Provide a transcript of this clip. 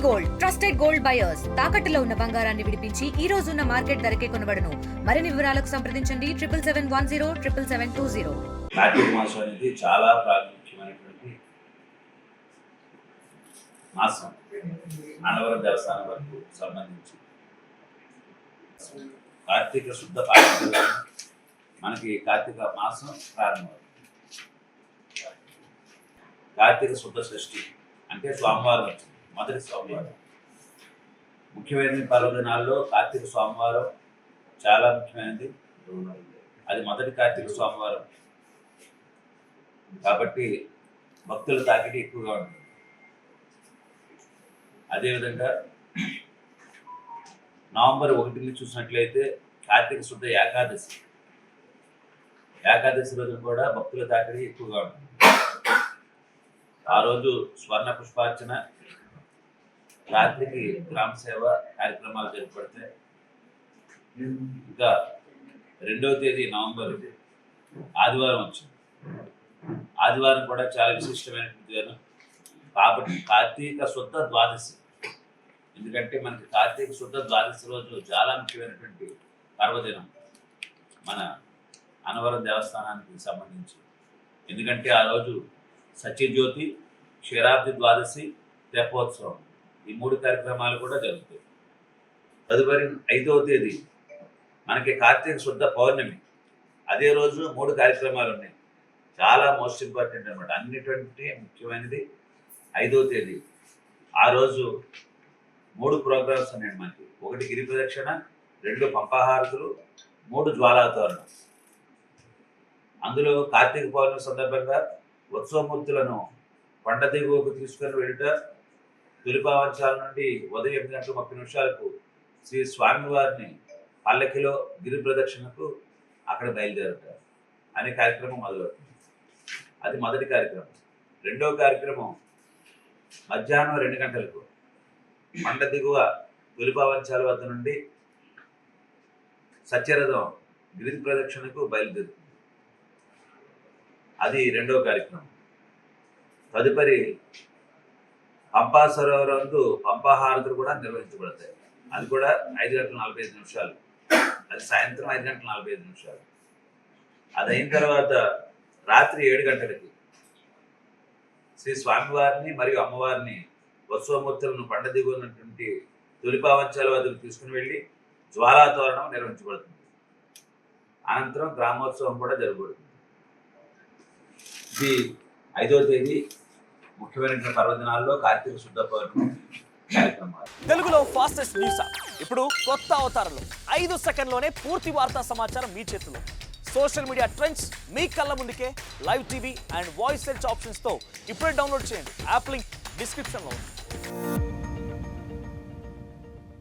Gold trusted gold buyers తాకట్టులో ఉన్న బంగారాన్ని విడిపించి ఈ రోజు ఉన్న మార్కెట్ ధరకే కొనబడును. మరిన్ని వివరాలకు సంప్రదించండి 7710777720. కార్తీక మాసం అనేది చాలా ప్రాముఖ్యమైనటువంటి మాసం. అన్నవరం దేవస్థానం వరకు సంబంధించి కార్తీక శుద్ధ పాఠశాల మనకి కార్తీక మాసం ప్రారంభం. కార్తీక శుద్ధ షష్ఠి అంటే సోమవారం వచ్చింది, మొదటి సోమవారం. ముఖ్యమైన పర్వదినాల్లో కార్తీక సోమవారం చాలా ముఖ్యమైనది. అది మొదటి కార్తీక సోమవారం కాబట్టి భక్తుల తాకిడి ఎక్కువగా ఉంటుంది. అదేవిధంగా నవంబర్ 1ని చూసినట్లయితే కార్తీక శుద్ధ ఏకాదశి. ఏకాదశి రోజు కూడా భక్తుల తాకిడి ఎక్కువగా ఉంటుంది. ఆ రోజు స్వర్ణ పుష్పార్చన, రాత్రికి గ్రామ సేవ కార్యక్రమాలు జరుపబడతాయి. ఇంకా 2వ తేదీ నవంబర్ ఆదివారం వచ్చింది. ఆదివారం కూడా చాలా విశిష్టమైనటువంటి దినం కాబట్టి కార్తీక శుద్ధ ద్వాదశి. ఎందుకంటే మనకి కార్తీక శుద్ధ ద్వాదశి రోజు చాలా ముఖ్యమైనటువంటి పర్వదినం మన అన్నవరం దేవస్థానానికి సంబంధించి. ఎందుకంటే ఆ రోజు సత్యజ్యోతి, క్షీరాబ్ది ద్వాదశి, తెప్పోత్సవం ఈ 3 కార్యక్రమాలు కూడా జరుగుతాయి. తదుపరి 5వ తేదీ మనకి కార్తీక శుద్ధ పౌర్ణమి. అదే రోజు 3 కార్యక్రమాలు ఉన్నాయి. చాలా మోస్ట్ ఇంపార్టెంట్ అనమాట. అన్నిటికంటే ముఖ్యమైనది 5వ తేదీ. ఆ రోజు 3 ప్రోగ్రామ్స్ ఉన్నాయండి మనకి. 1 గిరి ప్రదక్షిణ, 2 పంపాహారతులు, 3 జ్వాలాతోరణం. అందులో కార్తీక పౌర్ణమి సందర్భంగా ఉత్సవమూర్తులను కొండ దిగువకు తీసుకొని వెళ్ళుట, తొలిపావంచాల నుండి ఉదయం 8:30 శ్రీ స్వామివారిని పల్లకిలో గిరి ప్రదక్షిణకు అక్కడ బయలుదేరుతారు అనే కార్యక్రమం మొదలవుతుంది. అది మొదటి కార్యక్రమం. 2వ కార్యక్రమం మధ్యాహ్నం 2 గంటలకు కొండ దిగువ తొలిపావంచాల వద్ద నుండి సత్యరథం గిరి ప్రదక్షిణకు బయలుదేరుతుంది. అది 2వ కార్యక్రమం. తదుపరి పంపా సరోవరందు పంపాహారతులు కూడా నిర్వహించబడతాయి. అది కూడా 5:45. అది సాయంత్రం 5:45. అది అయిన తర్వాత రాత్రి 7 గంటలకి శ్రీ స్వామివారిని మరియు అమ్మవారిని ఉత్సవమూర్తులను పండ దిగున్నటువంటి తొలిపావంచాల వద్దకు తీసుకుని వెళ్ళి జ్వాలాతోరణం నిర్వహించబడుతుంది. అనంతరం గ్రామోత్సవం కూడా జరగబడుతుంది. ఇది 5వ తేదీ ముఖ్యమైన పర్వదినాల్లో కార్తీక శుద్ధ పౌర్ణమి కార్యక్రమాలు. తెలుగులో ఫాస్టెస్ట్ న్యూస్ ఇప్పుడు కొత్త అవతారంలో 5 సెకండ్లోనే పూర్తి వార్తా సమాచారం మీ చేతిలో. సోషల్ మీడియా ట్రెండ్స్ మీ కళ్ళ ముందుకే live TV and voice search ఆప్షన్స్తో ఇప్పుడే డౌన్లోడ్ చేయండి. యాప్ లింక్ డిస్క్రిప్షన్లో ఉంది.